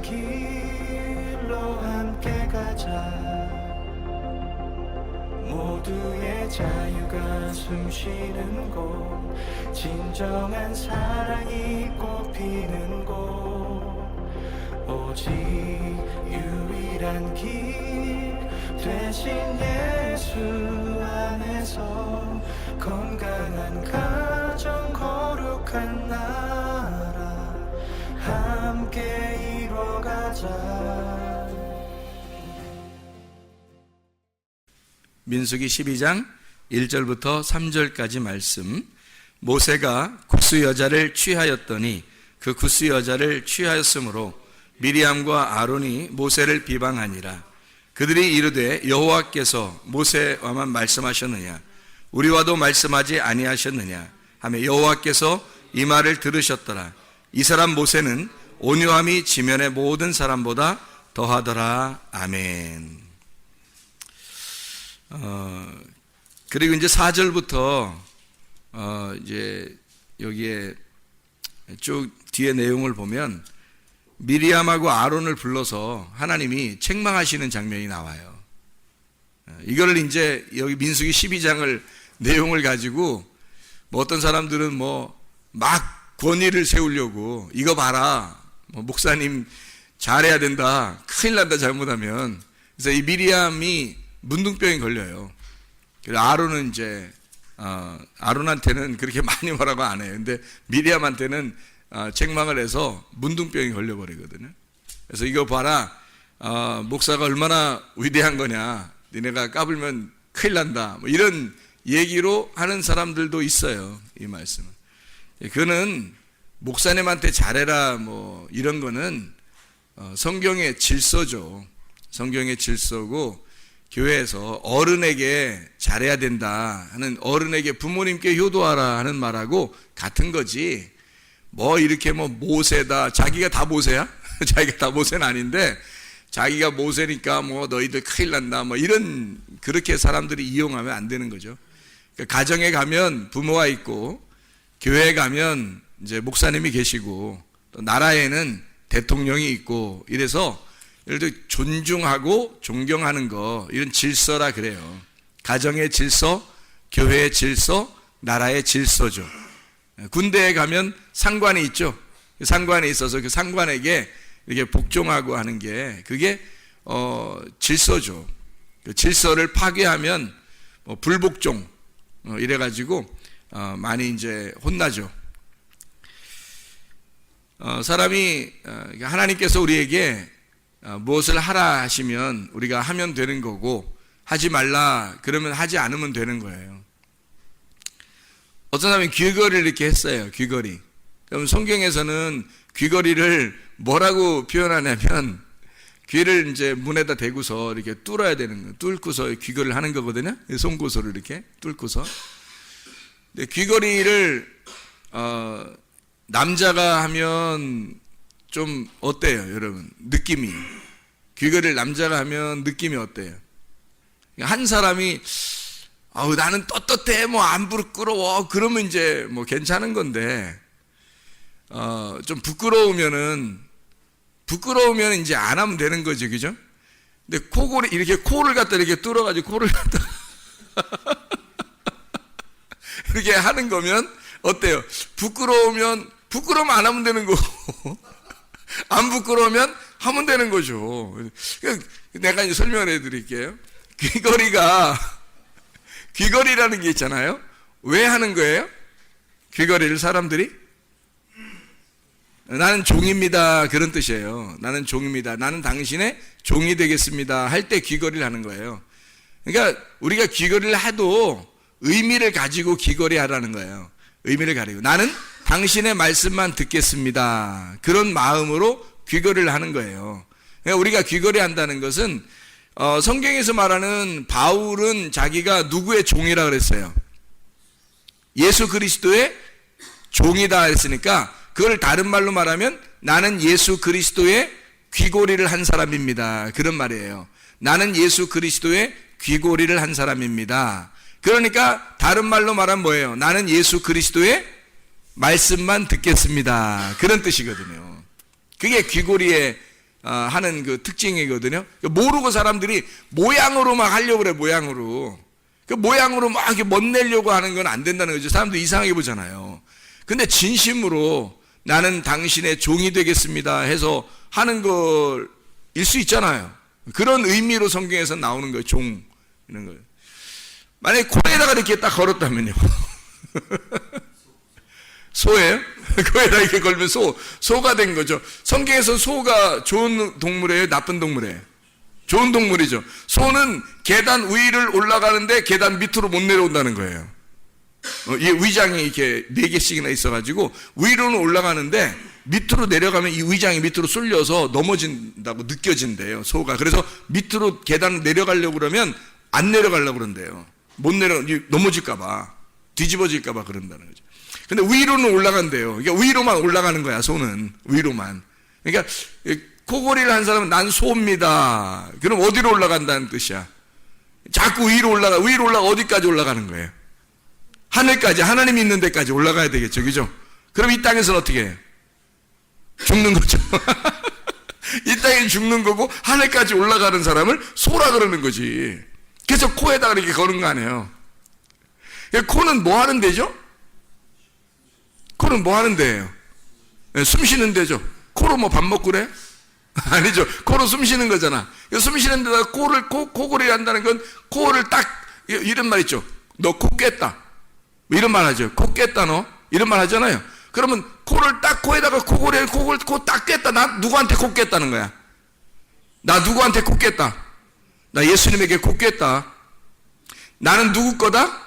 길로 함께 가자. 모두의 자유가 숨쉬는 곳, 진정한 사랑이 꽃피는 곳, 오직 유일한 길 대신 예수 안에서 건강한 가정, 거룩한 나라 함께 이뤄가자. 민수기 12장 1절부터 3절까지 말씀. 모세가 굿수 여자를 취하였더니 그 굿수 여자를 취하였으므로 미리암과 아론이 모세를 비방하니라. 그들이 이르되 여호와께서 모세와만 말씀하셨느냐, 우리와도 말씀하지 아니하셨느냐 하며 여호와께서 이 말을 들으셨더라. 이 사람 모세는 온유함이 지면의 모든 사람보다 더하더라. 아멘. 그리고 이제 4절부터 이제 여기에 쭉 뒤에 내용을 보면 미리암하고 아론을 불러서 하나님이 책망하시는 장면이 나와요. 이거를 이제 여기 민수기 12장을 내용을 가지고 뭐 어떤 사람들은 뭐 막 권위를 세우려고 이거 봐라, 뭐 목사님 잘해야 된다, 큰일 난다 잘못하면. 그래서 이 미리암이 문둥병이 걸려요. 그래서 아론은 이제 아론한테는 그렇게 많이 뭐라고 안 해요. 근데 미리암한테는 책망을 해서 문둥병이 걸려버리거든요. 그래서 이거 봐라, 목사가 얼마나 위대한 거냐, 니네가 까불면 큰일 난다, 뭐 이런 얘기로 하는 사람들도 있어요. 이 말씀은 그는 목사님한테 잘해라 뭐 이런 거는 성경의 질서죠. 성경의 질서고, 교회에서 어른에게 잘해야 된다 하는, 어른에게 부모님께 효도하라 하는 말하고 같은 거지. 뭐 이렇게 뭐 모세다, 자기가 다 모세야? 자기가 다 모세는 아닌데 자기가 모세니까 뭐 너희들 큰일 난다 뭐 이런, 그렇게 사람들이 이용하면 안 되는 거죠. 그러니까 가정에 가면 부모가 있고, 교회에 가면 이제 목사님이 계시고, 또 나라에는 대통령이 있고, 이래서 예를 들어 존중하고 존경하는 거, 이런 질서라 그래요. 가정의 질서, 교회의 질서, 나라의 질서죠. 군대에 가면 상관이 있죠. 상관이 있어서 그 상관에게 이렇게 복종하고 하는 게, 그게 질서죠. 그 질서를 파괴하면 불복종 이래가지고 많이 이제 혼나죠. 사람이 하나님께서 우리에게 무엇을 하라 하시면 우리가 하면 되는 거고, 하지 말라 그러면 하지 않으면 되는 거예요. 어떤 사람이 귀걸이를 이렇게 했어요. 귀걸이. 그럼 성경에서는 귀걸이를 뭐라고 표현하냐면, 귀를 이제 문에다 대고서 이렇게 뚫어야 되는 거예요. 뚫고서 귀걸이를 하는 거거든요. 송곳으로 이렇게 뚫고서. 근데 귀걸이를 남자가 하면 좀 어때요, 여러분? 느낌이. 귀걸이를 남자가 하면 느낌이 어때요? 한 사람이 나는 떳떳해, 뭐 안 부끄러워, 그러면 이제 뭐 괜찮은 건데, 좀 부끄러우면 이제 안 하면 되는 거죠, 그죠? 근데 코골이, 이렇게 코를 갖다 이렇게 뚫어가지고 코를 갖다 이렇게 하는 거면 어때요? 부끄러우면 안 하면 되는 거고, 안 부끄러우면 하면 되는 거죠. 내가 이제 설명을 해드릴게요. 귀걸이라는 게 있잖아요. 왜 하는 거예요? 귀걸이를 사람들이? 나는 종입니다, 그런 뜻이에요. 나는 종입니다, 나는 당신의 종이 되겠습니다 할 때 귀걸이를 하는 거예요. 그러니까 우리가 귀걸이를 해도 의미를 가지고 귀걸이 하라는 거예요. 의미를 가지고 나는 당신의 말씀만 듣겠습니다, 그런 마음으로 귀걸이를 하는 거예요. 그러니까 우리가 귀걸이 한다는 것은 성경에서 말하는 바울은 자기가 누구의 종이라 그랬어요? 예수 그리스도의 종이다 했으니까, 그걸 다른 말로 말하면 나는 예수 그리스도의 귀걸이를 한 사람입니다, 그런 말이에요. 나는 예수 그리스도의 귀걸이를 한 사람입니다. 그러니까 다른 말로 말하면 뭐예요? 나는 예수 그리스도의 말씀만 듣겠습니다, 그런 뜻이거든요. 그게 귀걸이의 하는 그 특징이거든요. 모르고 사람들이 모양으로 막 하려고 그래, 모양으로. 그 모양으로 막 이렇게 멋내려고 하는 건 안 된다는 거죠. 사람들 이상하게 보잖아요. 근데 진심으로 나는 당신의 종이 되겠습니다 해서 하는 걸일 수 있잖아요. 그런 의미로 성경에서 나오는 거예요. 종, 이런 거. 만약에 코에다가 이렇게 딱 걸었다면요. 소예요? 코에다 이렇게 걸면 소가 된 거죠. 성경에서 소가 좋은 동물이에요? 나쁜 동물이에요? 좋은 동물이죠. 소는 계단 위를 올라가는데 계단 밑으로 못 내려온다는 거예요. 이 위장이 이렇게 4개씩이나 있어가지고 위로는 올라가는데 밑으로 내려가면 이 위장이 밑으로 쏠려서 넘어진다고 느껴진대요, 소가. 그래서 밑으로 계단 내려가려고 그러면 안 내려가려고 그런대요. 못 넘어질까봐, 뒤집어질까봐 그런다는 거죠. 근데 위로는 올라간대요. 그러니까 위로만 올라가는 거야, 소는. 위로만. 그러니까 코골이를 한 사람은 난 소입니다. 그럼 어디로 올라간다는 뜻이야? 자꾸 위로 올라가 어디까지 올라가는 거예요? 하늘까지, 하나님이 있는 데까지 올라가야 되겠죠. 그죠? 그럼 이 땅에서는 어떻게 해요? 죽는 거죠. 이 땅에 죽는 거고 하늘까지 올라가는 사람을 소라 그러는 거지. 그래서 코에다가 이렇게 거는 거 아니에요. 코는 뭐 하는 데죠? 코는 뭐 하는 데예요? 숨 쉬는 데죠. 코로 뭐 밥 먹고 그래? 아니죠. 코로 숨 쉬는 거잖아. 숨 쉬는 데다가 코골이 한다는 건 코를 딱, 이런 말 있죠. 너 코 깼다. 뭐 이런 말 하죠. 코 깼다 너. 이런 말 하잖아요. 그러면 코를 딱 코에다가 코 딱 깼다. 나 누구한테 코 깼다는 거야? 나 누구한테 코 깼다? 나 예수님에게 코 깼다. 나는 누구 거다?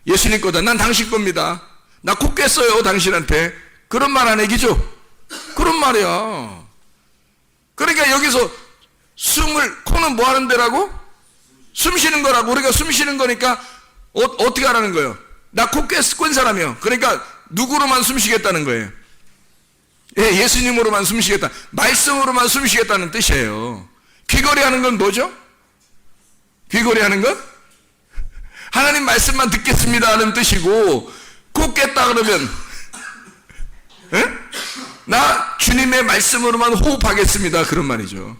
예수님 거다. 난 당신 겁니다. 나 코 깼어요, 당신한테. 그런 말 안 얘기죠? 그런 말이야. 그러니까 여기서 코는 뭐 하는 데라고? 숨 쉬는 거라고. 우리가 숨 쉬는 거니까 어떻게 하라는 거예요? 나 코 깬 사람이요. 그러니까 누구로만 숨 쉬겠다는 거예요? 예, 예수님으로만 숨 쉬겠다. 말씀으로만 숨 쉬겠다는 뜻이에요. 귀걸이 하는 건 뭐죠? 귀걸이 하는 건? 하나님 말씀만 듣겠습니다 하는 뜻이고, 코 깼다 그러면, 예? 나 주님의 말씀으로만 호흡하겠습니다. 그런 말이죠.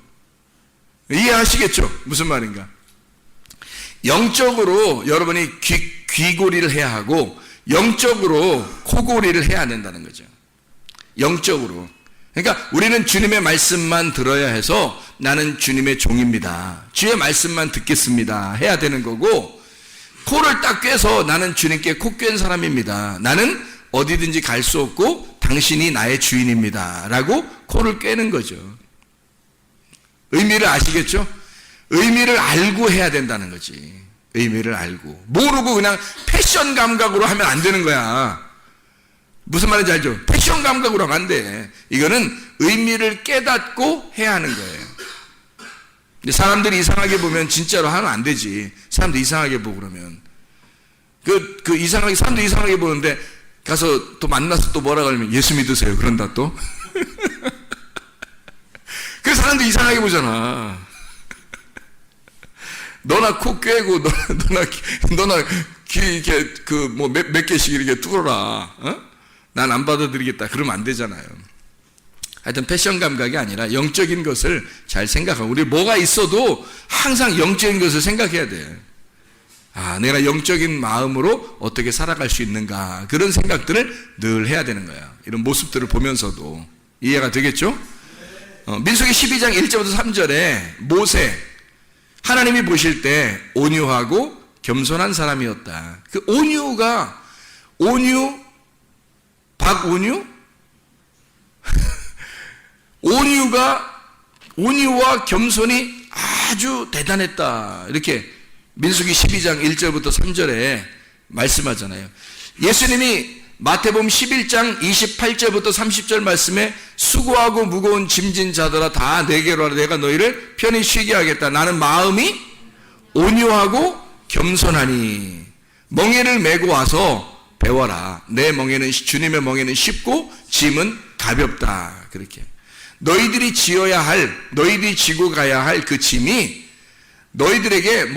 이해하시겠죠? 무슨 말인가? 영적으로 여러분이 귀고리를 해야 하고, 영적으로 코골이를 해야 된다는 거죠. 영적으로. 그러니까 우리는 주님의 말씀만 들어야 해서 나는 주님의 종입니다. 주의 말씀만 듣겠습니다. 해야 되는 거고, 코를 딱 꿰서 나는 주님께 코 꿰는 사람입니다. 나는 어디든지 갈 수 없고 당신이 나의 주인입니다. 라고 코를 꿰는 거죠. 의미를 아시겠죠? 의미를 알고 해야 된다는 거지. 의미를 알고. 모르고 그냥 패션 감각으로 하면 안 되는 거야. 무슨 말인지 알죠? 패션 감각으로 하면 안 돼. 이거는 의미를 깨닫고 해야 하는 거예요. 근데 사람들이 이상하게 보면 진짜로 하면 안 되지. 사람들 이상하게 보고 그러면. 사람들 이상하게 보는데 가서 또 만나서 또 뭐라 그러면 예수 믿으세요. 그런다 또. 그래서 사람들 이상하게 보잖아. 너나 코 꿰고, 너나 귀 이렇게 몇 개씩 이렇게 뚫어라. 어? 난 안 받아들이겠다. 그러면 안 되잖아요. 하여튼 패션 감각이 아니라 영적인 것을 잘 생각하고, 우리 뭐가 있어도 항상 영적인 것을 생각해야 돼. 아, 내가 영적인 마음으로 어떻게 살아갈 수 있는가. 그런 생각들을 늘 해야 되는 거야. 이런 모습들을 보면서도. 이해가 되겠죠? 민수기 12장 1절부터 3절에 모세, 하나님이 보실 때 온유하고 겸손한 사람이었다. 그 박온유? 온유와 겸손이 아주 대단했다. 이렇게 민수기 12장 1절부터 3절에 말씀하잖아요. 예수님이 마태복음 11장 28절부터 30절 말씀에 수고하고 무거운 짐진 자들아 다 내게로 와라. 내가 너희를 편히 쉬게 하겠다. 나는 마음이 온유하고 겸손하니 멍에를 메고 와서 배워라. 내 멍에는 주님의 멍에는 쉽고 짐은 가볍다. 그렇게 너희들이 너희들이 지고 가야 할 그 짐이 너희들에게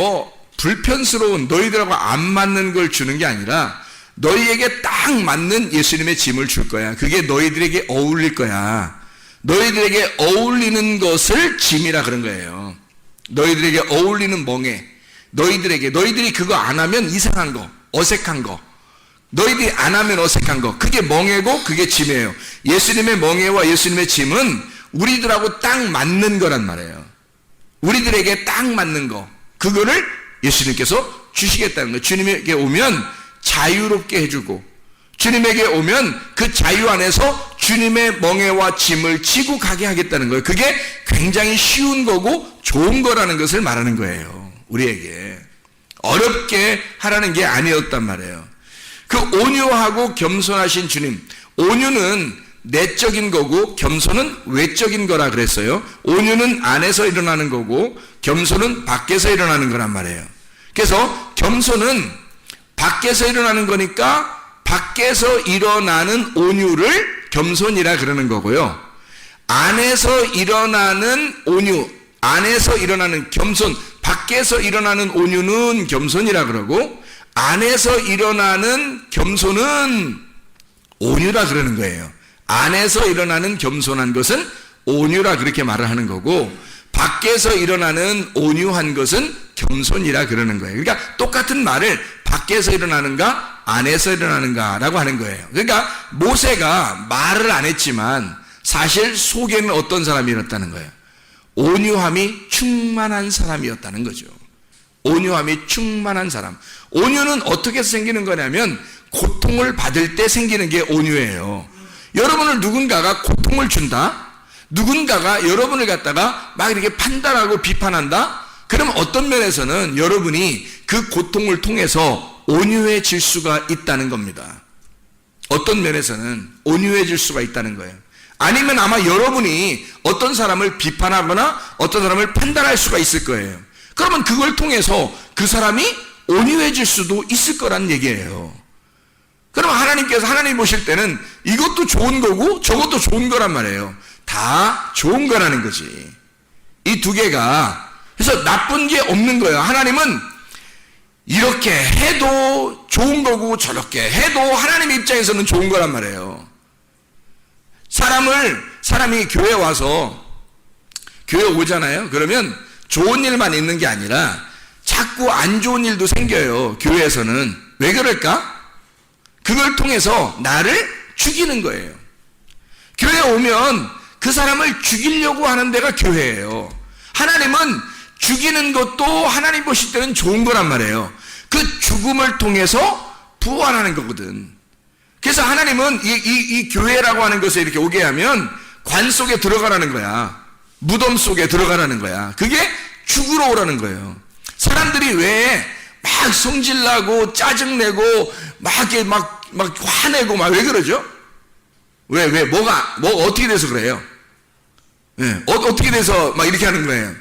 불편스러운, 너희들하고 안 맞는 걸 주는 게 아니라 너희에게 딱 맞는 예수님의 짐을 줄 거야. 그게 너희들에게 어울릴 거야. 너희들에게 어울리는 것을 짐이라 그런 거예요. 너희들에게 어울리는 멍에, 너희들이 그거 안 하면 이상한 거, 어색한 거, 너희들이 안 하면 어색한 거, 그게 멍에고 그게 짐이에요. 예수님의 멍에와 예수님의 짐은 우리들하고 딱 맞는 거란 말이에요. 우리들에게 딱 맞는 거, 그거를 예수님께서 주시겠다는 거예요. 주님에게 오면 자유롭게 해주고, 주님에게 오면 그 자유 안에서 주님의 멍에와 짐을 지고 가게 하겠다는 거예요. 그게 굉장히 쉬운 거고 좋은 거라는 것을 말하는 거예요. 우리에게 어렵게 하라는 게 아니었단 말이에요. 그 온유하고 겸손하신 주님, 온유는 내적인 거고 겸손은 외적인 거라 그랬어요. 온유는 안에서 일어나는 거고 겸손은 밖에서 일어나는 거란 말이에요. 그래서 겸손은 밖에서 일어나는 거니까 밖에서 일어나는 온유를 겸손이라 그러는 거고요. 안에서 일어나는 온유, 안에서 일어나는 겸손, 밖에서 일어나는 온유는 겸손이라 그러고 안에서 일어나는 겸손은 온유라 그러는 거예요. 안에서 일어나는 겸손한 것은 온유라 그렇게 말을 하는 거고 밖에서 일어나는 온유한 것은 겸손이라 그러는 거예요. 그러니까 똑같은 말을 밖에서 일어나는가 안에서 일어나는가 라고 하는 거예요. 그러니까 모세가 말을 안 했지만 사실 속에는 어떤 사람이었다는 거예요. 온유함이 충만한 사람이었다는 거죠. 온유함이 충만한 사람. 온유는 어떻게 생기는 거냐면 고통을 받을 때 생기는 게 온유예요. 여러분을 누군가가 고통을 준다? 누군가가 여러분을 갖다가 막 이렇게 판단하고 비판한다? 그럼 어떤 면에서는 여러분이 그 고통을 통해서 온유해질 수가 있다는 겁니다. 어떤 면에서는 온유해질 수가 있다는 거예요. 아니면 아마 여러분이 어떤 사람을 비판하거나 어떤 사람을 판단할 수가 있을 거예요. 그러면 그걸 통해서 그 사람이 온유해질 수도 있을 거란 얘기예요. 그럼 하나님께서 하나님 보실 때는 이것도 좋은 거고 저것도 좋은 거란 말이에요. 다 좋은 거라는 거지. 이 두 개가 그래서 나쁜 게 없는 거예요. 하나님은 이렇게 해도 좋은 거고 저렇게 해도 하나님 입장에서는 좋은 거란 말이에요. 사람이 교회 와서 교회 오잖아요. 그러면 좋은 일만 있는 게 아니라 자꾸 안 좋은 일도 생겨요. 교회에서는. 왜 그럴까? 그걸 통해서 나를 죽이는 거예요. 교회에 오면 그 사람을 죽이려고 하는 데가 교회예요. 하나님은 죽이는 것도 하나님 보실 때는 좋은 거란 말이에요. 그 죽음을 통해서 부활하는 거거든. 그래서 하나님은 이 교회라고 하는 것에 이렇게 오게 하면 관 속에 들어가라는 거야. 무덤 속에 들어가라는 거야. 그게 죽으러 오라는 거예요. 사람들이 왜 막 성질나고 짜증내고 막 화내고 막 왜 그러죠? 뭐가 어떻게 돼서 그래요? 네, 어떻게 돼서 막 이렇게 하는 거예요?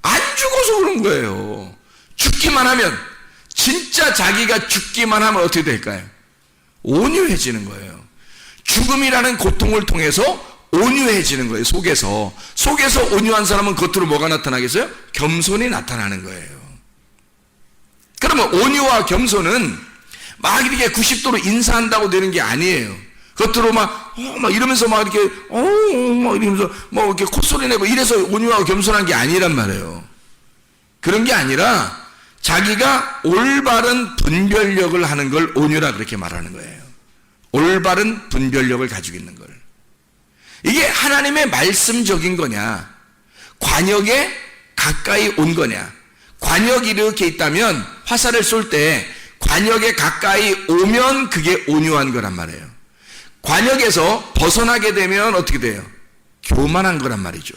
안 죽어서 그런 거예요. 죽기만 하면, 진짜 자기가 죽기만 하면 어떻게 될까요? 온유해지는 거예요. 죽음이라는 고통을 통해서 온유해지는 거예요. 속에서 온유한 사람은 겉으로 뭐가 나타나겠어요? 겸손이 나타나는 거예요. 그러면 온유와 겸손은 막 이렇게 90도로 인사한다고 되는 게 아니에요. 겉으로 막 이러면서 막 이렇게 막 이러면서 뭐 이렇게 콧소리 내고 이래서 온유하고 겸손한 게 아니란 말이에요. 그런 게 아니라 자기가 올바른 분별력을 하는 걸 온유라 그렇게 말하는 거예요. 올바른 분별력을 가지고 있는 걸. 이게 하나님의 말씀적인 거냐, 관역에 가까이 온 거냐. 관역이 이렇게 있다면 화살을 쏠 때 관역에 가까이 오면 그게 온유한 거란 말이에요. 관역에서 벗어나게 되면 어떻게 돼요? 교만한 거란 말이죠.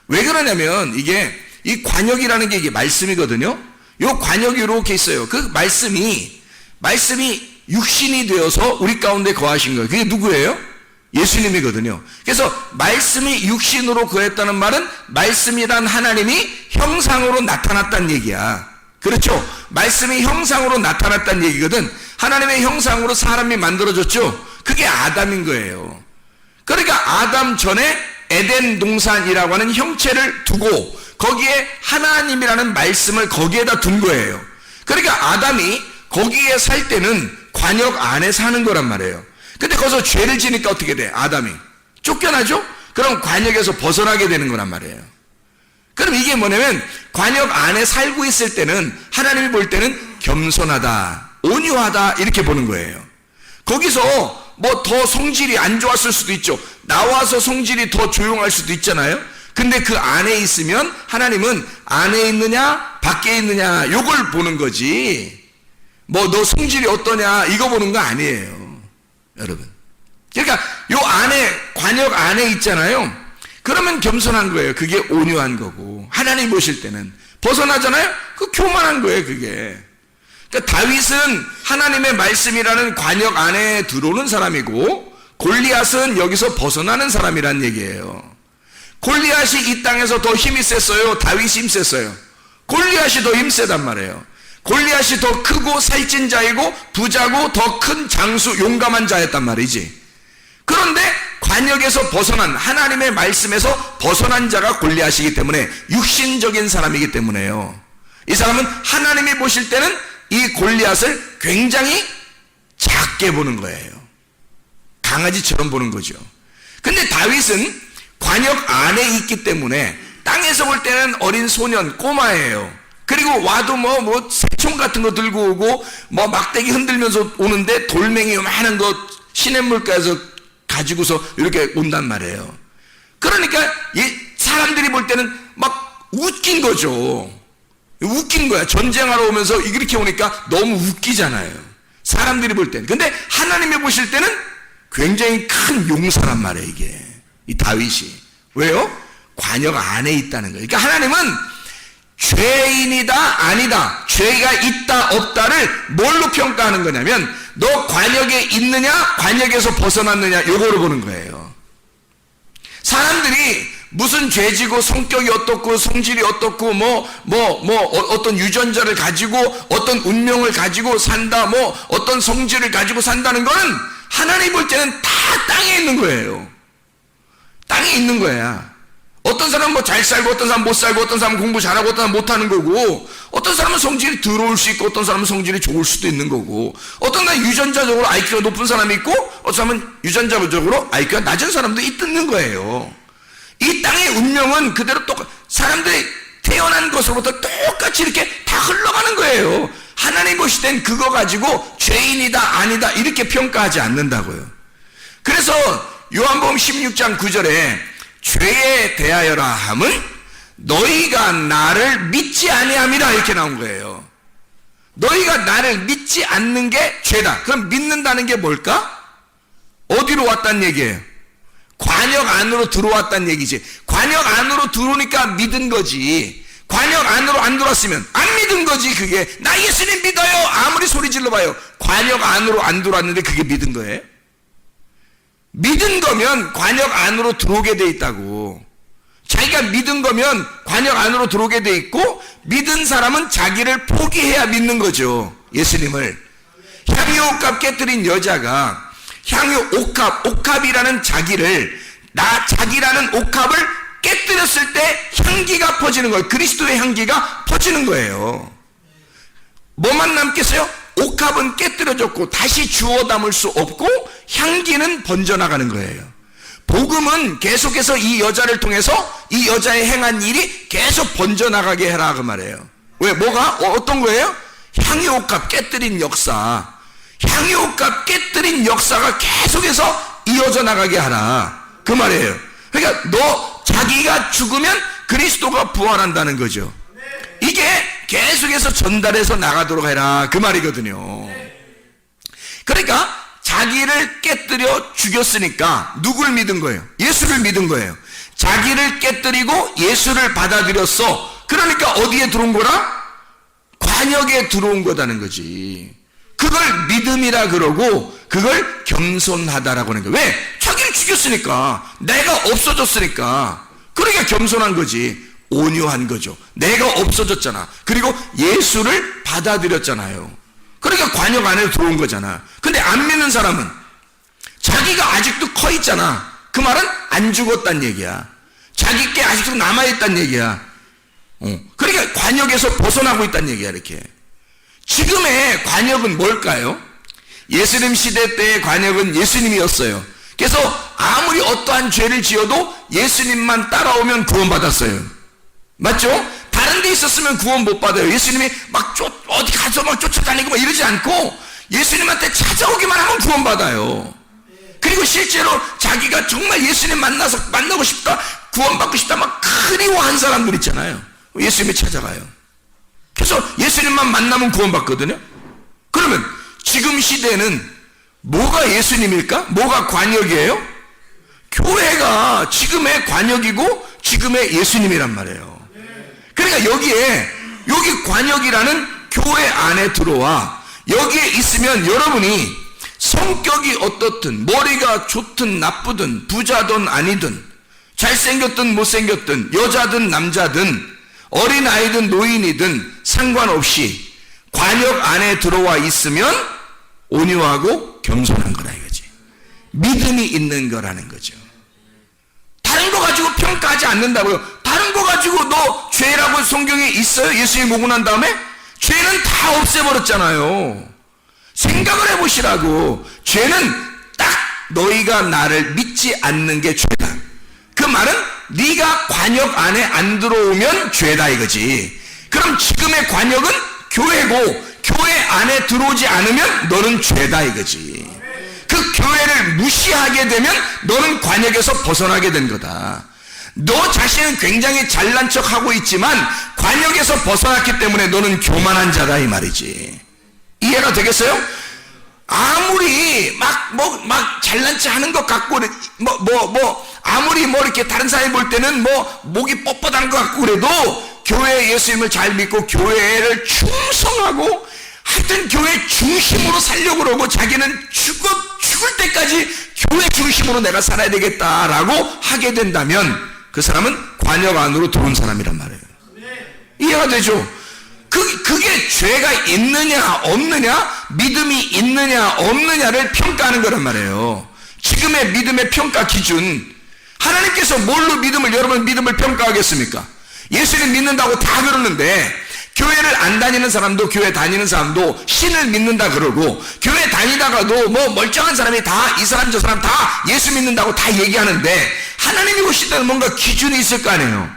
왜 그러냐면 이 관역이라는 게 이게 말씀이거든요. 이 관역이 이렇게 있어요. 그 말씀이 육신이 되어서 우리 가운데 거하신 거예요. 그게 누구예요? 예수님이거든요. 그래서 말씀이 육신으로 거했다는 말은 말씀이란 하나님이 형상으로 나타났다는 얘기야. 그렇죠? 말씀이 형상으로 나타났다는 얘기거든. 하나님의 형상으로 사람이 만들어졌죠. 그게 아담인 거예요. 그러니까 아담 전에 에덴 동산이라고 하는 형체를 두고 거기에 하나님이라는 말씀을 거기에다 둔 거예요. 그러니까 아담이 거기에 살 때는 관역 안에 사는 거란 말이에요. 근데 거기서 죄를 지니까 어떻게 돼? 아담이 쫓겨나죠? 그럼 관역에서 벗어나게 되는 거란 말이에요. 그럼 이게 뭐냐면 관역 안에 살고 있을 때는 하나님이 볼 때는 겸손하다, 온유하다 이렇게 보는 거예요. 거기서 뭐 더 성질이 안 좋았을 수도 있죠. 나와서 성질이 더 조용할 수도 있잖아요. 근데 그 안에 있으면 하나님은 안에 있느냐 밖에 있느냐 요걸 보는 거지, 뭐 너 성질이 어떠냐 이거 보는 거 아니에요, 여러분. 그러니까 요 안에, 관역 안에 있잖아요. 그러면 겸손한 거예요. 그게 온유한 거고, 하나님 보실 때는 벗어나잖아요. 그 교만한 거예요, 그게. 그러니까 다윗은 하나님의 말씀이라는 관역 안에 들어오는 사람이고, 골리앗은 여기서 벗어나는 사람이란 얘기예요. 골리앗이 이 땅에서 더 힘이 셌어요, 다윗이 힘 셌어요? 골리앗이 더 힘 세단 말이에요. 골리앗이 더 크고 살찐 자이고 부자고 더 큰 장수, 용감한 자였단 말이지. 그런데 관역에서 벗어난, 하나님의 말씀에서 벗어난 자가 골리앗이기 때문에, 육신적인 사람이기 때문에요. 이 사람은 하나님이 보실 때는 이 골리앗을 굉장히 작게 보는 거예요. 강아지처럼 보는 거죠. 근데 다윗은 관역 안에 있기 때문에 땅에서 볼 때는 어린 소년, 꼬마예요. 그리고 와도 뭐 새총 같은 거 들고 오고 뭐 막대기 흔들면서 오는데 돌멩이 많은 거 시냇물가에서 가지고서 이렇게 온단 말이에요. 그러니까 사람들이 볼 때는 막 웃긴 거죠. 웃긴 거야. 전쟁하러 오면서 이렇게 오니까 너무 웃기잖아요, 사람들이 볼 때는. 근데 하나님이 보실 때는 굉장히 큰 용사란 말이에요, 이게. 이 다윗이. 왜요? 관역 안에 있다는 거예요. 그러니까 하나님은 죄인이다 아니다, 죄가 있다 없다를 뭘로 평가하는 거냐면, 너 관역에 있느냐 관역에서 벗어났느냐 요거로 보는 거예요. 사람들이 무슨 죄지고 성격이 어떻고 성질이 어떻고 어떤 유전자를 가지고 어떤 운명을 가지고 산다, 뭐 어떤 성질을 가지고 산다는 거는 하나님 볼 때는 다 땅에 있는 거예요. 땅에 있는 거야. 어떤 사람은 뭐 잘 살고 어떤 사람은 못 살고, 어떤 사람은 공부 잘하고 어떤 사람은 못하는 거고, 어떤 사람은 성질이 더러울 수 있고 어떤 사람은 성질이 좋을 수도 있는 거고, 어떤 사람은 유전자적으로 IQ가 높은 사람이 있고 어떤 사람은 유전자적으로 IQ가 낮은 사람도 있는 거예요. 이 땅의 운명은 그대로 사람들이 태어난 것으로부터 똑같이 이렇게 다 흘러가는 거예요. 하나님 보실 땐 그거 가지고 죄인이다 아니다 이렇게 평가하지 않는다고요. 그래서 요한복음 16장 9절에 죄에 대하여라 함은 너희가 나를 믿지 아니함이라 이렇게 나온 거예요. 너희가 나를 믿지 않는 게 죄다. 그럼 믿는다는 게 뭘까? 어디로 왔단 얘기예요? 관역 안으로 들어왔단 얘기지. 관역 안으로 들어오니까 믿은 거지. 관역 안으로 안 들어왔으면 안 믿은 거지. 그게 나 예수님 믿어요 아무리 소리 질러봐요. 관역 안으로 안 들어왔는데 그게 믿은 거예요? 믿은 거면 관역 안으로 들어오게 돼 있다고. 자기가 믿은 거면 관역 안으로 들어오게 돼 있고, 믿은 사람은 자기를 포기해야 믿는 거죠, 예수님을. 향유옥합 깨뜨린 여자가 옥합이라는 자기라는 옥합을 깨뜨렸을 때 향기가 퍼지는 거예요. 그리스도의 향기가 퍼지는 거예요. 뭐만 남겠어요? 옥합은 깨뜨려졌고 다시 주워 담을 수 없고 향기는 번져나가는 거예요. 복음은 계속해서 이 여자를 통해서 이 여자의 행한 일이 계속 번져나가게 해라 그 말이에요. 왜? 뭐가? 어떤 거예요? 향유옥합 깨뜨린 역사. 향유옥합 깨뜨린 역사가 계속해서 이어져 나가게 하라 그 말이에요. 그러니까 자기가 죽으면 그리스도가 부활한다는 거죠. 이게 계속해서 전달해서 나가도록 해라 그 말이거든요. 그러니까 자기를 깨뜨려 죽였으니까 누굴 믿은 거예요? 예수를 믿은 거예요. 자기를 깨뜨리고 예수를 받아들였어. 그러니까 어디에 들어온 거라? 관역에 들어온 거다는 거지. 그걸 믿음이라 그러고 그걸 겸손하다라고 하는 거예요. 왜? 자기를 죽였으니까, 내가 없어졌으니까. 그러니까 겸손한 거지. 온유한 거죠. 내가 없어졌잖아. 그리고 예수를 받아들였잖아요. 그러니까 관역 안에 들어온 거잖아. 근데 안 믿는 사람은 자기가 아직도 커 있잖아. 그 말은 안 죽었단 얘기야. 자기 게 아직도 남아있단 얘기야. 그러니까 관역에서 벗어나고 있단 얘기야. 이렇게 지금의 관역은 뭘까요? 예수님 시대 때의 관역은 예수님이었어요. 그래서 아무리 어떠한 죄를 지어도 예수님만 따라오면 구원받았어요. 맞죠? 다른 데 있었으면 구원 못 받아요. 예수님이 막 어디 가서 막 쫓아다니고 막 이러지 않고 예수님한테 찾아오기만 하면 구원받아요. 그리고 실제로 자기가 정말 예수님 만나고 싶다, 구원받고 싶다 막 그리워한 사람들 있잖아요. 예수님이 찾아가요. 그래서 예수님만 만나면 구원받거든요. 그러면 지금 시대는 뭐가 예수님일까? 뭐가 관역이에요? 교회가 지금의 관역이고 지금의 예수님이란 말이에요. 그러니까 여기 관역이라는 교회 안에 들어와 여기에 있으면 여러분이 성격이 어떻든 머리가 좋든 나쁘든 부자든 아니든 잘생겼든 못생겼든 여자든 남자든 어린아이든 노인이든 상관없이 관역 안에 들어와 있으면 온유하고 겸손한 거다 이거지. 믿음이 있는 거라는 거죠. 다른 거 가지고 평가하지 않는다고요. 다른 거 가지고 너 죄라고 성경에 있어요? 예수님 오고 난 다음에? 죄는 다 없애버렸잖아요. 생각을 해보시라고. 죄는 딱 너희가 나를 믿지 않는 게 죄다. 그 말은 네가 관역 안에 안 들어오면 죄다 이거지. 그럼 지금의 관역은 교회고 교회 안에 들어오지 않으면 너는 죄다 이거지. 그 교회를 무시하게 되면 너는 관역에서 벗어나게 된 거다. 너 자신은 굉장히 잘난 척하고 있지만 관역에서 벗어났기 때문에 너는 교만한 자다 이 말이지. 이해가 되겠어요? 아무리 막 잘난 척 하는 것 같고 아무리 이렇게 다른 사람이 볼 때는 목이 뻣뻣한 것 같고 그래도 교회 예수님을 잘 믿고 교회를 충성하고 하여튼 교회 중심으로 살려고 그러고 자기는 죽을 때까지 교회 중심으로 내가 살아야 되겠다라고 하게 된다면 그 사람은 관역 안으로 들어온 사람이란 말이에요. 이해가 되죠? 그게 죄가 있느냐 없느냐, 믿음이 있느냐 없느냐를 평가하는 거란 말이에요. 지금의 믿음의 평가 기준, 하나님께서 뭘로 여러분 믿음을 평가하겠습니까? 예수님 믿는다고 다 그러는데 교회를 안 다니는 사람도 교회 다니는 사람도 신을 믿는다 그러고 교회 다니다가도 멀쩡한 사람이 다 이 사람 저 사람 다 예수 믿는다고 다 얘기하는데 하나님이 보실 때는 뭔가 기준이 있을 거 아니에요.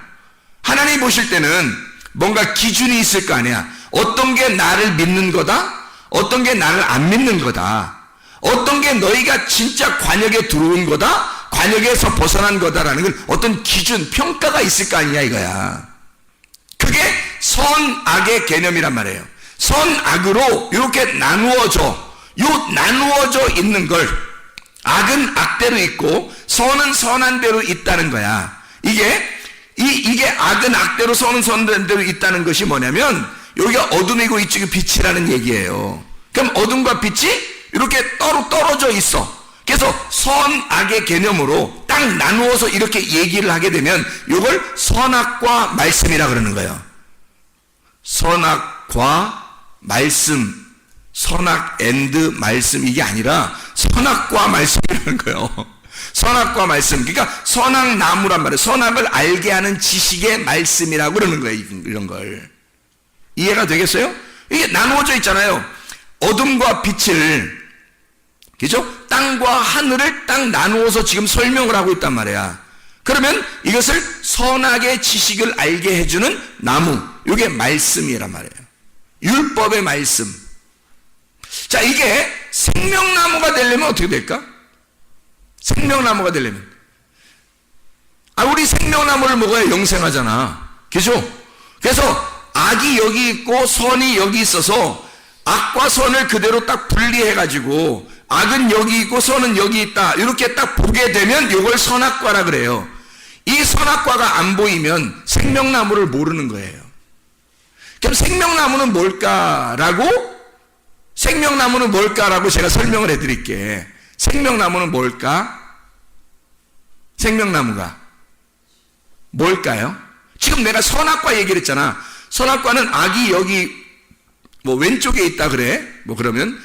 하나님이 보실 때는 뭔가 기준이 있을 거 아니야. 어떤 게 나를 믿는 거다, 어떤 게 나를 안 믿는 거다, 어떤 게 너희가 진짜 관역에 들어온 거다, 관역에서 벗어난 거다라는 건 어떤 기준, 평가가 있을 거 아니냐 이거야. 그게 선악의 개념이란 말이에요. 선악으로 이렇게 나누어져 있는 걸, 악은 악대로 있고 선은 선한 대로 있다는 거야. 이게 악은 악대로 선은 선한 대로 있다는 것이 뭐냐면 여기가 어둠이고 이쪽이 빛이라는 얘기예요. 그럼 어둠과 빛이 이렇게 떨어져 있어. 그래서 선악의 개념으로 딱 나누어서 이렇게 얘기를 하게 되면 이걸 선악과 말씀이라 그러는 거예요. 선악과 말씀, 선악 앤드 말씀, 이게 아니라 선악과 말씀이라는 거예요. 선악과 말씀, 그러니까 선악나무란 말이에요. 선악을 알게 하는 지식의 말씀이라고 그러는 거예요. 이런 걸 이해가 되겠어요? 이게 나누어져 있잖아요. 어둠과 빛을, 그죠? 땅과 하늘을 딱 나누어서 지금 설명을 하고 있단 말이야. 그러면 이것을 선악의 지식을 알게 해주는 나무, 이게 말씀이란 말이에요. 율법의 말씀. 자, 이게 생명나무가 되려면 어떻게 될까? 생명나무가 되려면, 우리 생명나무를 먹어야 영생하잖아. 그죠? 그래서 악이 여기 있고 선이 여기 있어서 악과 선을 그대로 딱 분리해가지고 악은 여기 있고 선은 여기 있다 이렇게 딱 보게 되면 이걸 선악과라 그래요. 이 선악과가 안 보이면 생명나무를 모르는 거예요. 그럼 생명나무는 뭘까라고 제가 설명을 해드릴게. 생명나무는 뭘까? 생명나무가 뭘까요? 지금 내가 선악과 얘기를 했잖아. 선악과는 악이 여기 왼쪽에 있다 그래. 그러면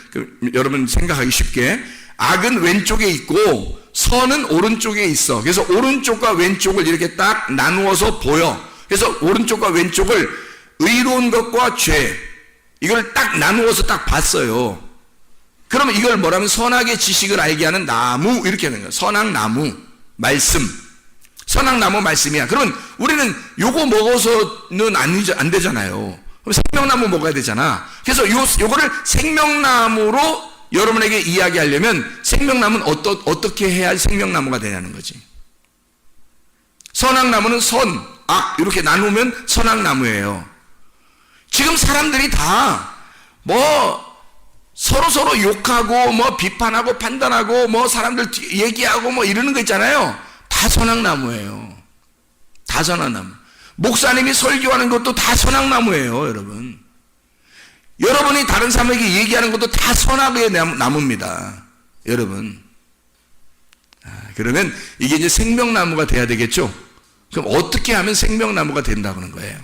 여러분 생각하기 쉽게 악은 왼쪽에 있고 선은 오른쪽에 있어. 그래서 오른쪽과 왼쪽을 이렇게 딱 나누어서 보여. 그래서 오른쪽과 왼쪽을 의로운 것과 죄, 이걸 딱 나누어서 딱 봤어요. 그러면 이걸 뭐라면 선악의 지식을 알게 하는 나무, 이렇게 하는 거예요. 선악나무. 말씀. 선악나무 말씀이야. 그러면 우리는 요거 먹어서는 안 되잖아요. 그럼 생명나무 먹어야 되잖아. 그래서 요거를 생명나무로 여러분에게 이야기하려면 생명나무는 어떻게 해야 생명나무가 되냐는 거지. 선악나무는 선, 악 이렇게 나누면 선악나무예요. 지금 사람들이 다 서로 욕하고 비판하고 판단하고 사람들 얘기하고 이러는 거 있잖아요. 다 선악나무예요. 다 선악나무. 목사님이 설교하는 것도 다 선악나무예요, 여러분. 여러분이 다른 사람에게 얘기하는 것도 다 선악의 나무입니다, 여러분. 그러면 이게 이제 생명나무가 돼야 되겠죠? 그럼 어떻게 하면 생명나무가 된다는 거예요?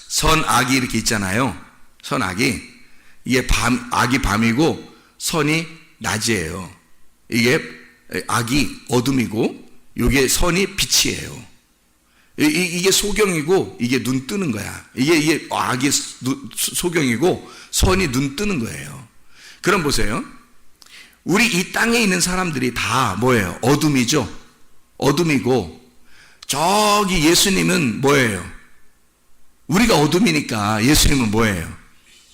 선악이 이렇게 있잖아요. 선악이. 이게 악이 밤이고 선이 낮이에요. 이게 악이 어둠이고 이게 선이 빛이에요. 이게 소경이고 이게 눈 뜨는 거야. 이게 악이 소경이고 선이 눈 뜨는 거예요. 그럼 보세요. 우리 이 땅에 있는 사람들이 다 뭐예요? 어둠이죠. 어둠이고 저기 예수님은 뭐예요? 우리가 어둠이니까 예수님은 뭐예요?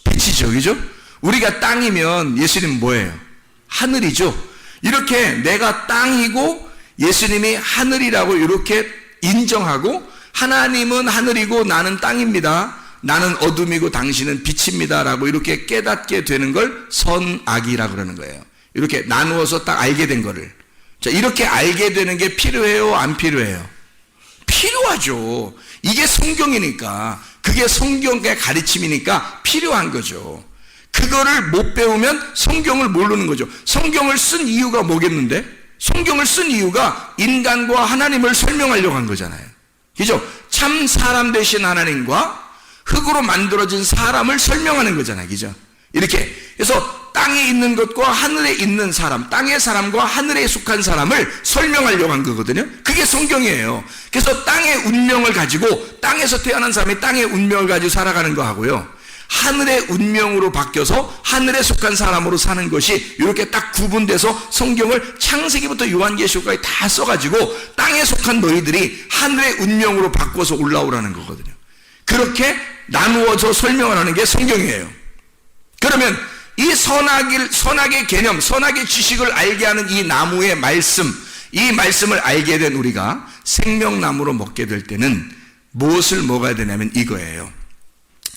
빛이죠. 그죠? 우리가 땅이면 예수님은 뭐예요? 하늘이죠. 이렇게 내가 땅이고 예수님이 하늘이라고 이렇게 인정하고 하나님은 하늘이고 나는 땅입니다. 나는 어둠이고 당신은 빛입니다. 라고 이렇게 깨닫게 되는 걸 선악이라고 그러는 거예요. 이렇게 나누어서 딱 알게 된 거를. 자, 이렇게 알게 되는 게 필요해요? 안 필요해요? 필요하죠. 이게 성경이니까, 그게 성경의 가르침이니까 필요한 거죠. 그거를 못 배우면 성경을 모르는 거죠. 성경을 쓴 이유가 뭐겠는데? 성경을 쓴 이유가 인간과 하나님을 설명하려고 한 거잖아요. 그죠? 참 사람 되신 하나님과 흙으로 만들어진 사람을 설명하는 거잖아요. 그죠? 이렇게. 그래서 땅에 있는 것과 하늘에 있는 사람, 땅의 사람과 하늘에 속한 사람을 설명하려고 한 거거든요. 그게 성경이에요. 그래서 땅의 운명을 가지고, 땅에서 태어난 사람이 땅의 운명을 가지고 살아가는 거 하고요. 하늘의 운명으로 바뀌어서 하늘에 속한 사람으로 사는 것이 이렇게 딱 구분돼서 성경을 창세기부터 요한계시록까지 다 써가지고 땅에 속한 너희들이 하늘의 운명으로 바꿔서 올라오라는 거거든요. 그렇게 나누어서 설명을 하는 게 성경이에요. 그러면 이 선악의 개념, 선악의 지식을 알게 하는 이 나무의 말씀, 이 말씀을 알게 된 우리가 생명나무로 먹게 될 때는 무엇을 먹어야 되냐면 이거예요.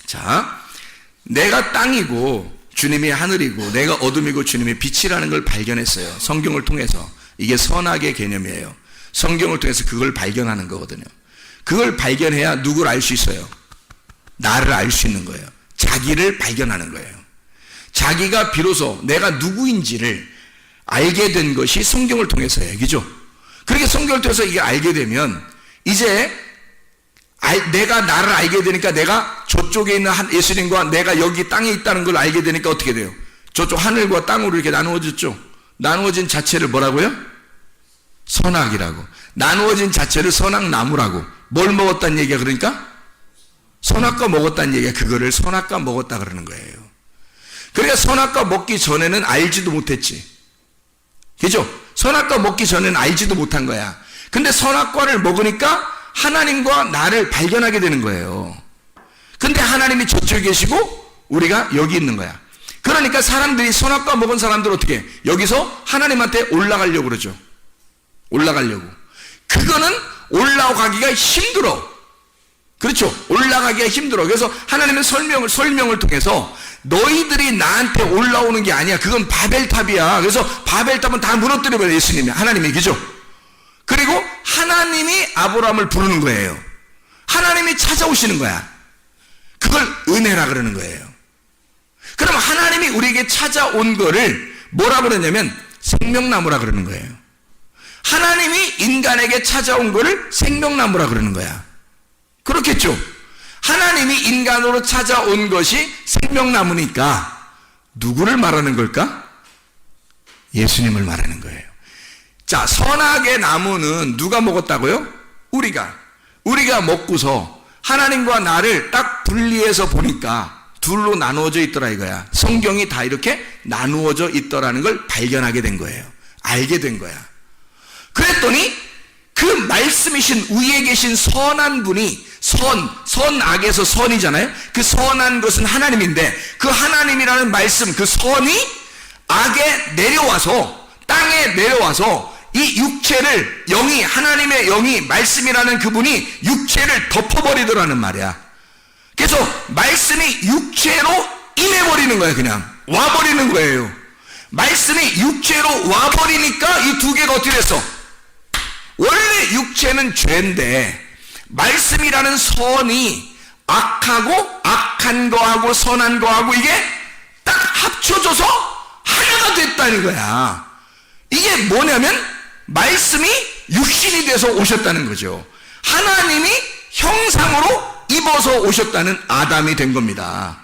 자, 내가 땅이고 주님이 하늘이고 내가 어둠이고 주님이 빛이라는 걸 발견했어요. 성경을 통해서. 이게 선악의 개념이에요. 성경을 통해서 그걸 발견하는 거거든요. 그걸 발견해야 누구를 알 수 있어요? 나를 알 수 있는 거예요. 자기를 발견하는 거예요. 자기가 비로소 내가 누구인지를 알게 된 것이 성경을 통해서예요. 그죠? 그렇게 성경을 통해서 이게 알게 되면 이제 내가 나를 알게 되니까 내가 저쪽에 있는 예수님과 내가 여기 땅에 있다는 걸 알게 되니까 어떻게 돼요? 저쪽 하늘과 땅으로 이렇게 나누어졌죠. 나누어진 자체를 뭐라고요? 선악이라고. 나누어진 자체를 선악나무라고. 뭘 먹었다는 얘기야 그러니까? 선악과 먹었다는 얘기야. 그거를 선악과 먹었다 그러는 거예요. 그러니까 선악과 먹기 전에는 알지도 못했지. 그죠? 선악과 먹기 전에는 알지도 못한 거야. 근데 선악과를 먹으니까 하나님과 나를 발견하게 되는 거예요. 근데 하나님이 저쪽에 계시고 우리가 여기 있는 거야. 그러니까 사람들이 선악과 먹은 사람들 어떻게 해? 여기서 하나님한테 올라가려고 그러죠. 올라가려고. 그거는 올라가기가 힘들어. 그렇죠? 올라가기가 힘들어. 그래서 하나님은 설명을 통해서 너희들이 나한테 올라오는 게 아니야. 그건 바벨탑이야. 그래서 바벨탑은 다 무너뜨려버려. 예수님이. 하나님이. 그죠? 그리고 하나님이 아브라함을 부르는 거예요. 하나님이 찾아오시는 거야. 그걸 은혜라 그러는 거예요. 그럼 하나님이 우리에게 찾아온 거를 뭐라 그러냐면 생명나무라 그러는 거예요. 하나님이 인간에게 찾아온 거를 생명나무라 그러는 거야. 그렇겠죠? 하나님이 인간으로 찾아온 것이 생명나무니까 누구를 말하는 걸까? 예수님을 말하는 거예요. 자, 선악의 나무는 누가 먹었다고요? 우리가 먹고서 하나님과 나를 딱 분리해서 보니까 둘로 나누어져 있더라 이거야. 성경이 다 이렇게 나누어져 있더라는 걸 발견하게 된 거예요. 알게 된 거야. 그랬더니 그 말씀이신 위에 계신 선한 분이 선악에서 선이잖아요. 그 선한 것은 하나님인데 그 하나님이라는 말씀, 그 선이 악에 내려와서, 땅에 내려와서 이 육체를, 영이, 하나님의 영이, 말씀이라는 그분이 육체를 덮어버리더라는 말이야. 그래서 말씀이 육체로 임해버리는 거예요. 그냥 와버리는 거예요. 말씀이 육체로 와버리니까 이 두 개가 어떻게 됐어? 원래 육체는 죄인데 말씀이라는 선이 악하고, 악한 거하고 선한 거하고 이게 딱 합쳐져서 하나가 됐다는 거야. 이게 뭐냐면 말씀이 육신이 돼서 오셨다는 거죠. 하나님이 형상으로 입어서 오셨다는 아담이 된 겁니다.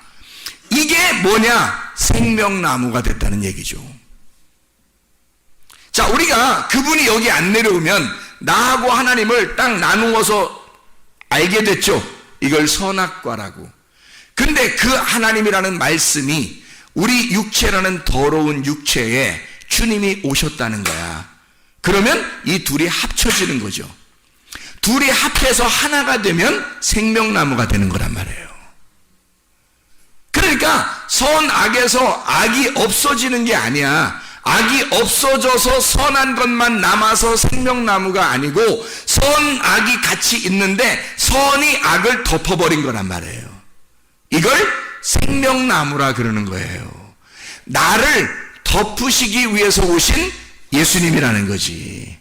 이게 뭐냐? 생명나무가 됐다는 얘기죠. 자, 우리가 그분이 여기 안 내려오면 나하고 하나님을 딱 나누어서 알게 됐죠. 이걸 선악과라고. 근데 그 하나님이라는 말씀이 우리 육체라는 더러운 육체에 주님이 오셨다는 거야. 그러면 이 둘이 합쳐지는 거죠. 둘이 합해서 하나가 되면 생명나무가 되는 거란 말이에요. 그러니까 선악에서 악이 없어지는 게 아니야. 악이 없어져서 선한 것만 남아서 생명나무가 아니고 선악이 같이 있는데 선이 악을 덮어버린 거란 말이에요. 이걸 생명나무라 그러는 거예요. 나를 덮으시기 위해서 오신 예수님이라는 거지.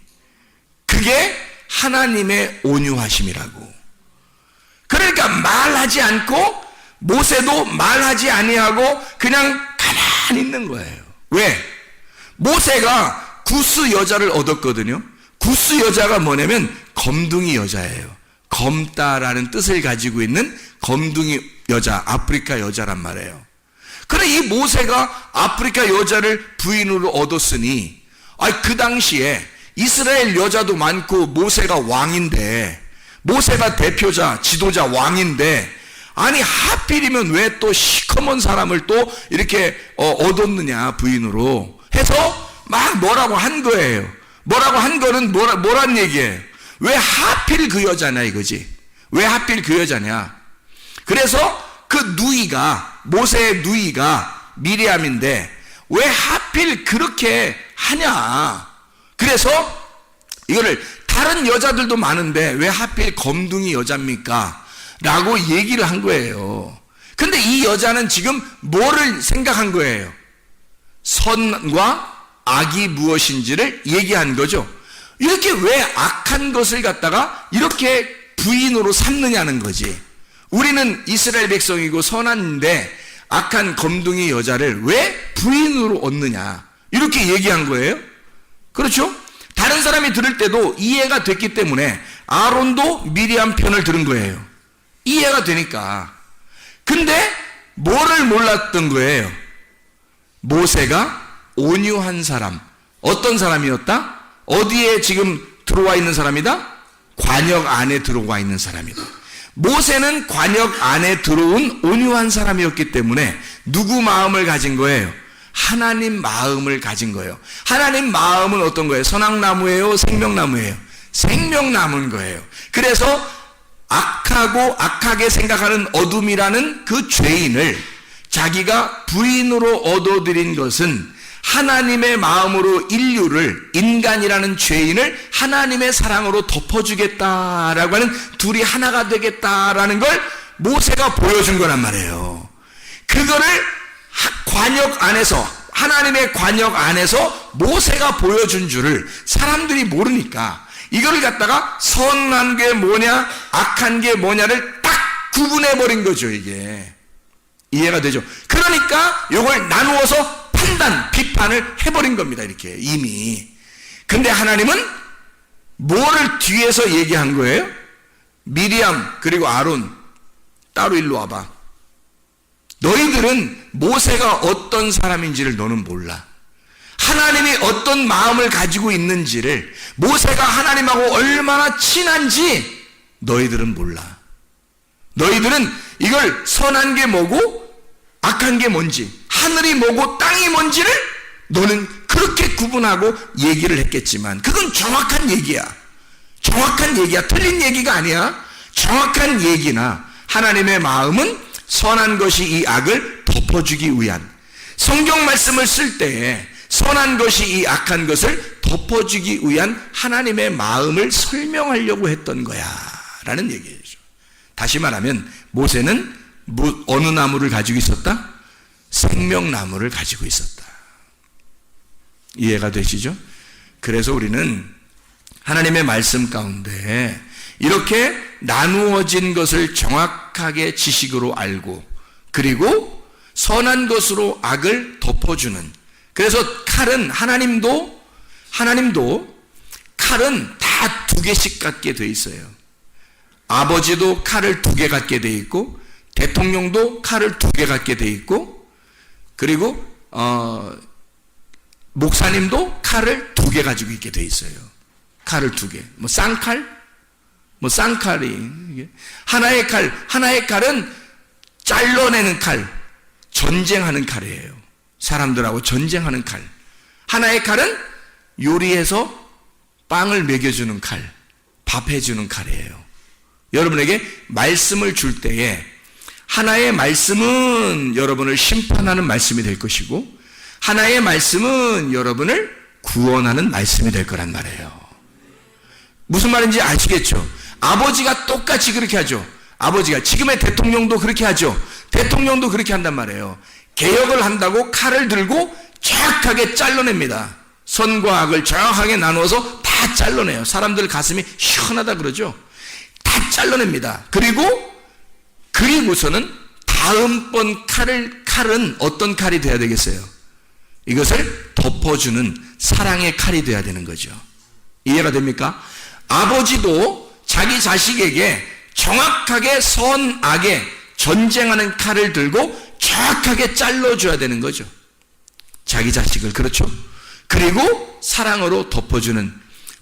그게 하나님의 온유하심이라고. 그러니까 말하지 않고 모세도 말하지 아니하고 그냥 가만히 있는 거예요. 왜? 모세가 구스 여자를 얻었거든요. 구스 여자가 뭐냐면 검둥이 여자예요. 검다라는 뜻을 가지고 있는 검둥이 여자, 아프리카 여자란 말이에요. 그래 이 모세가 아프리카 여자를 부인으로 얻었으니 그 당시에 이스라엘 여자도 많고 모세가 왕인데, 모세가 대표자, 지도자, 왕인데 아니 하필이면 왜 또 시커먼 사람을 또 이렇게 얻었느냐 부인으로 해서 막 뭐라고 한 거예요. 뭐라고 한 거는 뭐란 얘기예요. 왜 하필 그 여자냐 이거지. 왜 하필 그 여자냐. 그래서 그 누이가, 모세의 누이가 미리암인데 왜 하필 그렇게 하냐. 그래서 이거를 다른 여자들도 많은데 왜 하필 검둥이 여자입니까? 라고 얘기를 한 거예요. 근데 이 여자는 지금 뭐를 생각한 거예요? 선과 악이 무엇인지를 얘기한 거죠. 이렇게 왜 악한 것을 갖다가 이렇게 부인으로 삼느냐는 거지. 우리는 이스라엘 백성이고 선한데 악한 검둥이 여자를 왜 부인으로 얻느냐 이렇게 얘기한 거예요. 그렇죠? 다른 사람이 들을 때도 이해가 됐기 때문에 아론도 미리암 편을 들은 거예요. 이해가 되니까. 근데 뭐를 몰랐던 거예요? 모세가 온유한 사람. 어떤 사람이었다? 어디에 지금 들어와 있는 사람이다? 관역 안에 들어와 있는 사람이다. 모세는 관역 안에 들어온 온유한 사람이었기 때문에 누구 마음을 가진 거예요? 하나님 마음을 가진 거예요. 하나님 마음은 어떤 거예요? 선악나무예요? 생명나무예요? 생명나무인 거예요. 그래서 악하고 악하게 생각하는 어둠이라는 그 죄인을 자기가 부인으로 얻어들인 것은 하나님의 마음으로 인류를, 인간이라는 죄인을 하나님의 사랑으로 덮어주겠다라고 하는, 둘이 하나가 되겠다라는 걸 모세가 보여준 거란 말이에요. 그거를 관역 안에서, 하나님의 관역 안에서 모세가 보여준 줄을 사람들이 모르니까 이걸 갖다가 선한 게 뭐냐 악한 게 뭐냐를 딱 구분해버린 거죠. 이게 이해가 되죠. 그러니까 이걸 나누어서 판단, 비판을 해버린 겁니다. 이렇게 이미. 근데 하나님은 뭐를 뒤에서 얘기한 거예요? 미리암 그리고 아론 따로 일로 와봐. 너희들은 모세가 어떤 사람인지를 너는 몰라. 하나님이 어떤 마음을 가지고 있는지를, 모세가 하나님하고 얼마나 친한지 너희들은 몰라. 너희들은 이걸 선한 게 뭐고 악한 게 뭔지, 하늘이 뭐고 땅이 뭔지를 너는 그렇게 구분하고 얘기를 했겠지만 그건 정확한 얘기야. 정확한 얘기야. 틀린 얘기가 아니야. 정확한 얘기나 하나님의 마음은 선한 것이 이 악을 덮어주기 위한, 성경 말씀을 쓸 때에 선한 것이 이 악한 것을 덮어주기 위한 하나님의 마음을 설명하려고 했던 거야 라는 얘기죠. 다시 말하면 모세는 어느 나무를 가지고 있었다? 생명나무를 가지고 있었다. 이해가 되시죠? 그래서 우리는 하나님의 말씀 가운데 이렇게 나누어진 것을 정확하게 지식으로 알고, 그리고 선한 것으로 악을 덮어주는, 그래서 칼은 하나님도 칼은 다 2개씩 갖게 돼 있어요. 아버지도 칼을 2개 갖게 돼 있고, 대통령도 칼을 2개 갖게 돼 있고, 그리고 목사님도 칼을 2개 가지고 있게 돼 있어요. 칼을 2개. 쌍칼이 하나의 칼은 잘라내는 칼, 전쟁하는 칼이에요. 사람들하고 전쟁하는 칼. 하나의 칼은 요리해서 빵을 먹여주는 칼, 밥 해주는 칼이에요. 여러분에게 말씀을 줄 때에 하나의 말씀은 여러분을 심판하는 말씀이 될 것이고, 하나의 말씀은 여러분을 구원하는 말씀이 될 거란 말이에요. 무슨 말인지 아시겠죠? 아버지가 똑같이 그렇게 하죠. 아버지가, 지금의 대통령도 그렇게 하죠. 대통령도 그렇게 한단 말이에요. 개혁을 한다고 칼을 들고 정확하게 잘라냅니다. 선과 악을 정확하게 나누어서 다 잘라내요. 사람들 가슴이 시원하다 그러죠. 다 잘라냅니다. 그리고서는 다음번 칼은 어떤 칼이 돼야 되겠어요? 이것을 덮어주는 사랑의 칼이 돼야 되는 거죠. 이해가 됩니까? 아버지도 자기 자식에게 정확하게 선악에 전쟁하는 칼을 들고 정확하게 잘라줘야 되는 거죠. 자기 자식을. 그렇죠? 그리고 사랑으로 덮어주는,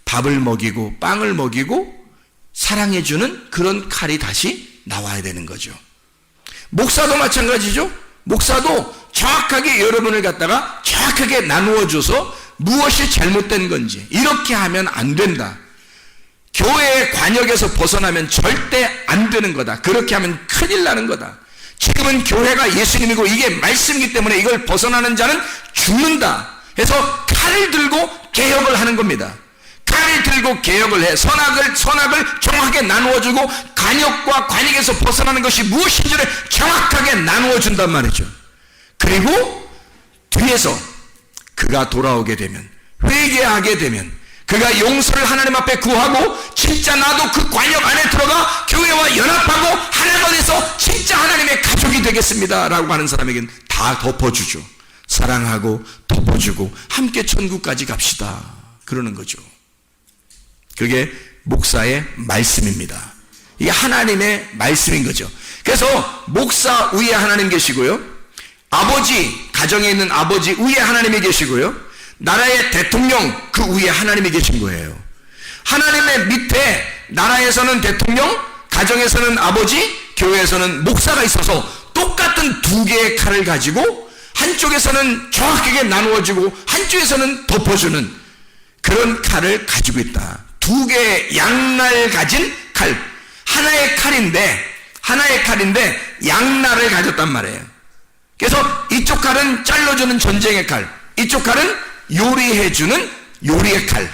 밥을 먹이고 빵을 먹이고 사랑해주는 그런 칼이 다시 나와야 되는 거죠. 목사도 마찬가지죠. 목사도 정확하게 여러분을 갖다가 정확하게 나누어줘서 무엇이 잘못된 건지, 이렇게 하면 안 된다, 교회의 관역에서 벗어나면 절대 안 되는 거다, 그렇게 하면 큰일 나는 거다, 지금은 교회가 예수님이고 이게 말씀이기 때문에 이걸 벗어나는 자는 죽는다 해서 칼을 들고 개혁을 하는 겁니다. 칼을 들고 개혁을 해 선악을 정확하게 나누어주고, 관역과 관역에서 벗어나는 것이 무엇인지를 정확하게 나누어준단 말이죠. 그리고 뒤에서 그가 돌아오게 되면, 회개하게 되면, 그가 용서를 하나님 앞에 구하고 진짜 나도 그 관역 안에 들어가 교회와 연합하고 하나가 돼서 진짜 하나님의 가족이 되겠습니다 라고 하는 사람에게는 다 덮어주죠. 사랑하고 덮어주고 함께 천국까지 갑시다 그러는 거죠. 그게 목사의 말씀입니다. 이게 하나님의 말씀인 거죠. 그래서 목사 위에 하나님 계시고요, 아버지, 가정에 있는 아버지 위에 하나님이 계시고요, 나라의 대통령 그 위에 하나님이 계신 거예요. 하나님의 밑에 나라에서는 대통령, 가정에서는 아버지, 교회에서는 목사가 있어서 똑같은 2개의 칼을 가지고 한쪽에서는 정확하게 나누어주고 한쪽에서는 덮어주는 그런 칼을 가지고 있다. 2개의 양날 가진 칼, 하나의 칼인데 양날을 가졌단 말이에요. 그래서 이쪽 칼은 잘라주는 전쟁의 칼, 이쪽 칼은 요리해주는 요리의 칼.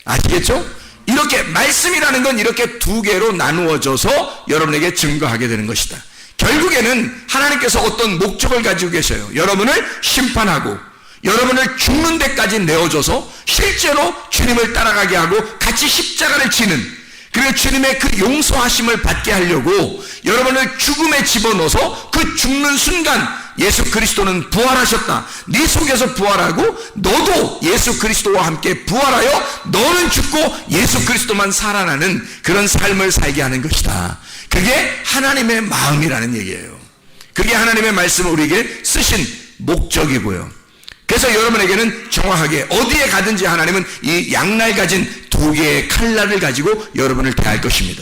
아시겠죠? 이렇게 말씀이라는 건 이렇게 2개로 나누어져서 여러분에게 증거하게 되는 것이다. 결국에는 하나님께서 어떤 목적을 가지고 계셔요. 여러분을 심판하고 여러분을 죽는 데까지 내어줘서 실제로 주님을 따라가게 하고 같이 십자가를 지는, 그리고 주님의 그 용서하심을 받게 하려고 여러분을 죽음에 집어넣어서 그 죽는 순간 예수 그리스도는 부활하셨다, 네 속에서 부활하고 너도 예수 그리스도와 함께 부활하여 너는 죽고 예수 그리스도만 살아나는 그런 삶을 살게 하는 것이다. 그게 하나님의 마음이라는 얘기예요. 그게 하나님의 말씀을 우리에게 쓰신 목적이고요. 그래서 여러분에게는 정확하게 어디에 가든지 하나님은 이 양날 가진 2개의 칼날을 가지고 여러분을 대할 것입니다.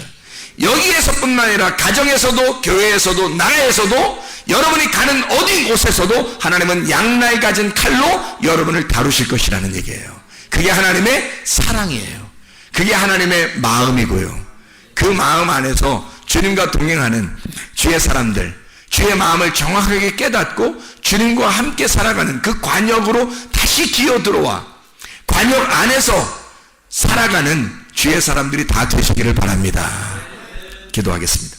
여기에서뿐만 아니라 가정에서도 교회에서도 나라에서도 여러분이 가는 어디 곳에서도 하나님은 양날 가진 칼로 여러분을 다루실 것이라는 얘기예요. 그게 하나님의 사랑이에요. 그게 하나님의 마음이고요. 그 마음 안에서 주님과 동행하는 주의 사람들, 주의 마음을 정확하게 깨닫고 주님과 함께 살아가는 그 관역으로 다시 기어 들어와 관역 안에서 살아가는 주의 사람들이 다 되시기를 바랍니다. 기도하겠습니다.